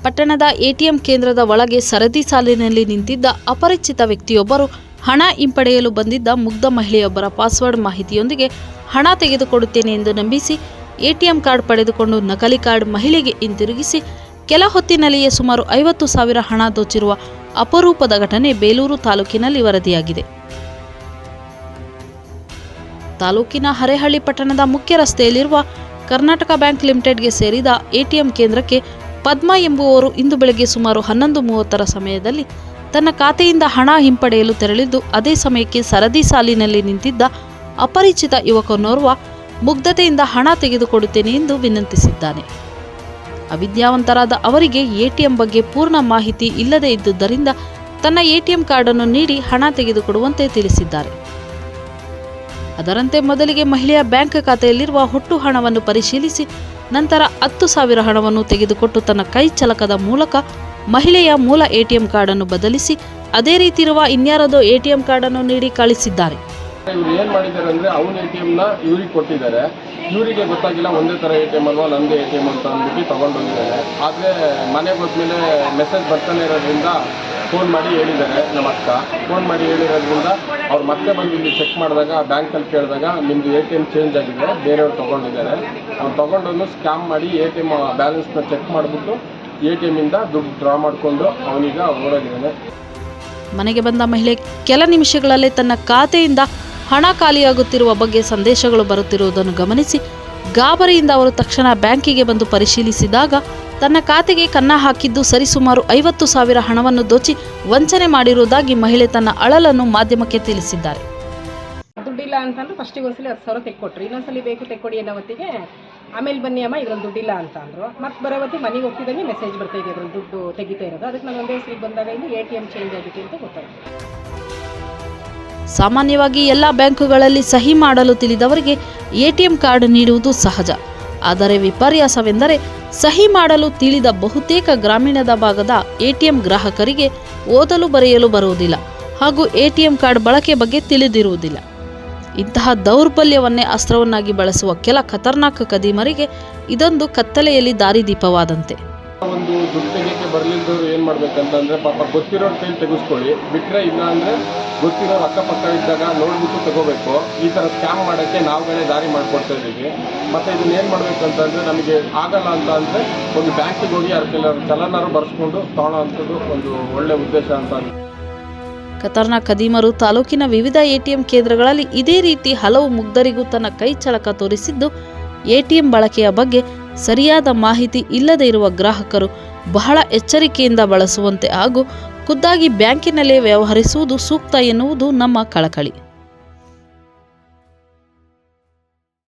ಪಟ್ಟಣದ ಎಟಿಎಂ ಕೇಂದ್ರದ ಒಳಗೆ ಸರದಿ ಸಾಲಿನಲ್ಲಿ ನಿಂತಿದ್ದ ಅಪರಿಚಿತ ವ್ಯಕ್ತಿಯೊಬ್ಬರು ಹಣ ಹಿಂಪಡೆಯಲು ಬಂದಿದ್ದ ಮುಗ್ಧ ಮಹಿಳೆಯೊಬ್ಬರ ಪಾಸ್ವರ್ಡ್ ಮಾಹಿತಿಯೊಂದಿಗೆ ಹಣ ತೆಗೆದುಕೊಡುತ್ತೇನೆ ಎಂದು ನಂಬಿಸಿ ಎಟಿಎಂ ಕಾರ್ಡ್ ಪಡೆದುಕೊಂಡು ನಕಲಿ ಕಾರ್ಡ್ ಮಹಿಳೆಗೆ ಹಿಂತಿರುಗಿಸಿ ಕೆಲ ಹೊತ್ತಿನಲ್ಲಿಯೇ ಸುಮಾರು 50,000 ಹಣ ದೋಚಿರುವ ಅಪರೂಪದ ಘಟನೆ ಬೇಲೂರು ತಾಲೂಕಿನಲ್ಲಿ ವರದಿಯಾಗಿದೆ. ತಾಲೂಕಿನ ಹರೇಹಳ್ಳಿ ಪಟ್ಟಣದ ಮುಖ್ಯ ರಸ್ತೆಯಲ್ಲಿರುವ ಕರ್ನಾಟಕ ಬ್ಯಾಂಕ್ ಲಿಮಿಟೆಡ್ಗೆ ಸೇರಿದ ಎಟಿಎಂ ಕೇಂದ್ರಕ್ಕೆ ಪದ್ಮಾ ಎಂಬುವವರು ಇಂದು ಬೆಳಗ್ಗೆ ಸುಮಾರು 11:30 ಸಮಯದಲ್ಲಿ ತನ್ನ ಖಾತೆಯಿಂದ ಹಣ ಹಿಂಪಡೆಯಲು ತೆರಳಿದ್ದು, ಅದೇ ಸಮಯಕ್ಕೆ ಸರದಿ ಸಾಲಿನಲ್ಲಿ ನಿಂತಿದ್ದ ಅಪರಿಚಿತ ಯುವಕನೋರ್ವ ಮುಗ್ಧತೆಯಿಂದ ಹಣ ತೆಗೆದುಕೊಡುತ್ತೇನೆ ಎಂದು ವಿನಂತಿಸಿದ್ದಾನೆ. ಅವಿದ್ಯಾವಂತರಾದ ಅವರಿಗೆ ಎಟಿಎಂ ಬಗ್ಗೆ ಪೂರ್ಣ ಮಾಹಿತಿ ಇಲ್ಲದೇ ಇದ್ದುದರಿಂದ ತನ್ನ ಎಟಿಎಂ ಕಾರ್ಡನ್ನು ನೀಡಿ ಹಣ ತೆಗೆದುಕೊಡುವಂತೆ ತಿಳಿಸಿದ್ದಾರೆ. ಅದರಂತೆ ಮೊದಲಿಗೆ ಮಹಿಳೆಯ ಬ್ಯಾಂಕ್ ಖಾತೆಯಲ್ಲಿರುವ ಒಟ್ಟು ಹಣವನ್ನು ಪರಿಶೀಲಿಸಿ ನಂತರ 10,000 ಹಣವನ್ನು ತೆಗೆದುಕೊಟ್ಟು ತನ್ನ ಕೈ ಚಳಕದ ಮೂಲಕ ಮಹಿಳೆಯ ಮೂಲ ಎಟಿಎಂ ಕಾರ್ಡನ್ನು ಬದಲಿಸಿ ಅದೇ ರೀತಿ ಇರುವ ಇನ್ಯಾರದೋ ಎಟಿಎಂ ಕಾರ್ಡನ್ನು ನೀಡಿ ಕಳಿಸಿದ್ದಾರೆ. ಇವ್ರು ಏನು ಮಾಡಿದ್ದಾರೆ ಅಂದರೆ ಅವನ ಎಟಿಎಂನ ಇವ್ರಿಗೆ ಕೊಟ್ಟಿದ್ದಾರೆ. ಇವರಿಗೆ ಗೊತ್ತಾಗಿಲ್ಲ ಒಂದೇ ಥರ ಎಟಿಎಂ ಅಲ್ವಾ ನಮ್ಮದೇ ಎಟಿಎಂ ಅಂತ ಅಂದ್ಬಿಟ್ಟು ತೊಗೊಂಡೋಗಿದ್ದಾರೆ. ಆದರೆ ಮನೆಗೆ ಹೋದ್ಮೇಲೆ ಮೆಸೇಜ್ ಬರ್ತಾನೆ ಇರೋದ್ರಿಂದ ಫೋನ್ ಮಾಡಿ ಹೇಳಿದ್ದಾರೆ. ನಮ್ಮ ಅಕ್ಕ ಫೋನ್ ಮಾಡಿ ಹೇಳಿರೋದ್ರಿಂದ ಅವ್ರು ಮತ್ತೆ ಬಂದು ಇಲ್ಲಿ ಚೆಕ್ ಮಾಡಿದಾಗ ಬ್ಯಾಂಕಲ್ಲಿ ಕೇಳಿದಾಗ ನಿಮ್ಮದು ಎಟಿಎಂ ಚೇಂಜ್ ಆಗಿದೆ, ಬೇರೆಯವ್ರು ತೊಗೊಂಡಿದ್ದಾರೆ. ಅವ್ನು ತೊಗೊಂಡನ್ನು ಸ್ಕ್ಯಾಮ್ ಮಾಡಿ ಎಟಿಎಂ ಬ್ಯಾಲೆನ್ಸ್ನ ಚೆಕ್ ಮಾಡಿಬಿಟ್ಟು ಎಟಿಎಮ್ಮಿಂದ ದುಡ್ಡು ಡ್ರಾ ಮಾಡಿಕೊಂಡು ಅವನೀಗ ಓಡೋಗಿದ್ದಾನೆ. ಮನೆಗೆ ಬಂದ ಮಹಿಳೆ ಕೆಲ ನಿಮಿಷಗಳಲ್ಲೇ ತನ್ನ ಖಾತೆಯಿಂದ ಹಣ ಖಾಲಿಯಾಗುತ್ತಿರುವ ಬಗ್ಗೆ ಸಂದೇಶಗಳು ಬರುತ್ತಿರುವುದನ್ನು ಗಮನಿಸಿ ಗಾಬರಿಯಿಂದ ಅವರು ತಕ್ಷಣ ಬ್ಯಾಂಕಿಗೆ ಬಂದು ಪರಿಶೀಲಿಸಿದಾಗ ತನ್ನ ಖಾತೆಗೆ ಕನ್ನ ಹಾಕಿದ್ದು ಸರಿಸುಮಾರು 50,000 ಹಣವನ್ನು ದೋಚಿ ವಂಚನೆ ಮಾಡಿರುವುದಾಗಿ ಮಹಿಳೆ ತನ್ನ ಅಳಲನ್ನು ಮಾಧ್ಯಮಕ್ಕೆ ತಿಳಿಸಿದ್ದಾರೆ. ದುಡ್ಡಿಲ್ಲ ಅಂತಂದ್ರೆ ಫಸ್ಟಿಗೆ ಒಂದ್ಸಲಿ 10,000 ತೆಕ್ಕೊಟ್ರಿ, ಇನ್ನೊಂದ್ಸಲಿ ಬೇಕು ತೆಕ್ಕೊಡಿ ಅನ್ನೋ ಹೊತ್ತಿಗೆ ಆಮೇಲೆ ಬನ್ನಿ ಅಮ್ಮ ಇದ್ರಲ್ಲಿ ದುಡ್ಡಿಲ್ಲ ಅಂತ ಅಂದರು. ಮತ್ತೆ ಬರೋ ಹೊತ್ತಿಗೆ ಮನೆಗೆ ಹೋಗ್ತಿದ್ದಂಗೆ ಮೆಸೇಜ್ ಬರ್ತಾ ಇದೆ ಇದ್ರಲ್ಲಿ ದುಡ್ಡು ತೆಗಿತಾ ಇರೋದು. ಅದಕ್ಕೆ ನಾನು ಒಂದೇ ಸಲ ಬಂದಾಗ ಇಲ್ಲಿ ಎಟಿಎಂ ಚೇಂಜ್ ಆಗಿದೆ ಅಂತ ಗೊತ್ತಾಯಿತು. ಸಾಮಾನ್ಯವಾಗಿ ಎಲ್ಲ ಬ್ಯಾಂಕುಗಳಲ್ಲಿ ಸಹಿ ಮಾಡಲು ತಿಳಿದವರಿಗೆ ಎಟಿಎಂ ಕಾರ್ಡ್ ನೀಡುವುದು ಸಹಜ. ಆದರೆ ವಿಪರ್ಯಾಸವೆಂದರೆ ಸಹಿ ಮಾಡಲು ತಿಳಿದ ಬಹುತೇಕ ಗ್ರಾಮೀಣದ ಭಾಗದ ಎಟಿಎಂ ಗ್ರಾಹಕರಿಗೆ ಓದಲು ಬರೆಯಲು ಬರುವುದಿಲ್ಲ ಹಾಗೂ ಎಟಿಎಂ ಕಾರ್ಡ್ ಬಳಕೆ ಬಗ್ಗೆ ತಿಳಿದಿರುವುದಿಲ್ಲ. ಇಂತಹ ದೌರ್ಬಲ್ಯವನ್ನೇ ಅಸ್ತ್ರವನ್ನಾಗಿ ಬಳಸುವ ಕೆಲ ಖತರ್ನಾಕ್ ಕದೀಮರಿಗೆ ಇದೊಂದು ಕತ್ತಲೆಯಲ್ಲಿ ದಾರಿದೀಪವಾದಂತೆ. ಒಂದು ದುಡ್ಡು ತೆಗಿಯೋಕ್ಕೆ ಬರಲಿದ್ದವರು ಏನು ಮಾಡಬೇಕಂತಂದರೆ ಪಾಪ ಗೊತ್ತಿರೋರ ಕೈಲಿ ತೆಗೆಸ್ಕೊಳ್ಳಿ, ಬಿಟ್ಟರೆ ಇಲ್ಲ ಅಂದರೆ ಗೊತ್ತಿರೋರು ಅಕ್ಕಪಕ್ಕ ಇದ್ದಾಗ ನೋಡ್ಬಿಟ್ಟು ತಗೋಬೇಕು. ಈ ಥರ ಸ್ಕ್ಯಾಮ್ ಮಾಡೋಕ್ಕೆ ನಾವುಗಳೇ ದಾರಿ ಮಾಡಿಕೊಡ್ತಾ ಇದ್ದೀವಿ. ಮತ್ತು ಇದನ್ನ ಏನು ಮಾಡಬೇಕು ಅಂತಂದರೆ ನಮಗೆ ಆಗಲ್ಲ ಅಂತ ಅಂದರೆ ಒಂದು ಬ್ಯಾಂಕಿಗೆ ಹೋಗಿ ಅದಕ್ಕೆಲ್ಲರೂ ಚಲನಾರು ಬರೆಸ್ಕೊಂಡು ತೊಗೊಳ್ಳೋ ಅಂಥದ್ದು ಒಂದು ಒಳ್ಳೆಯ ಉದ್ದೇಶ ಅಂತ. ಖತರ್ನಾಕ್ ಕದೀಮರು ತಾಲೂಕಿನ ವಿವಿಧ ಎಟಿಎಂ ಕೇಂದ್ರಗಳಲ್ಲಿ ಇದೇ ರೀತಿ ಹಲವು ಮುಗ್ಧರಿಗೂ ತನ್ನ ಕೈ ಚಳಕ ತೋರಿಸಿದ್ದು, ಎಟಿಎಂ ಬಳಕೆಯ ಬಗ್ಗೆ ಸರಿಯಾದ ಮಾಹಿತಿ ಇಲ್ಲದೆ ಇರುವ ಗ್ರಾಹಕರು ಬಹಳ ಎಚ್ಚರಿಕೆಯಿಂದ ಬಳಸುವಂತೆ ಹಾಗೂ ಖುದ್ದಾಗಿ ಬ್ಯಾಂಕಿನಲ್ಲೇ ವ್ಯವಹರಿಸುವುದು ಸೂಕ್ತ ಎನ್ನುವುದು ನಮ್ಮ ಕಳಕಳಿ.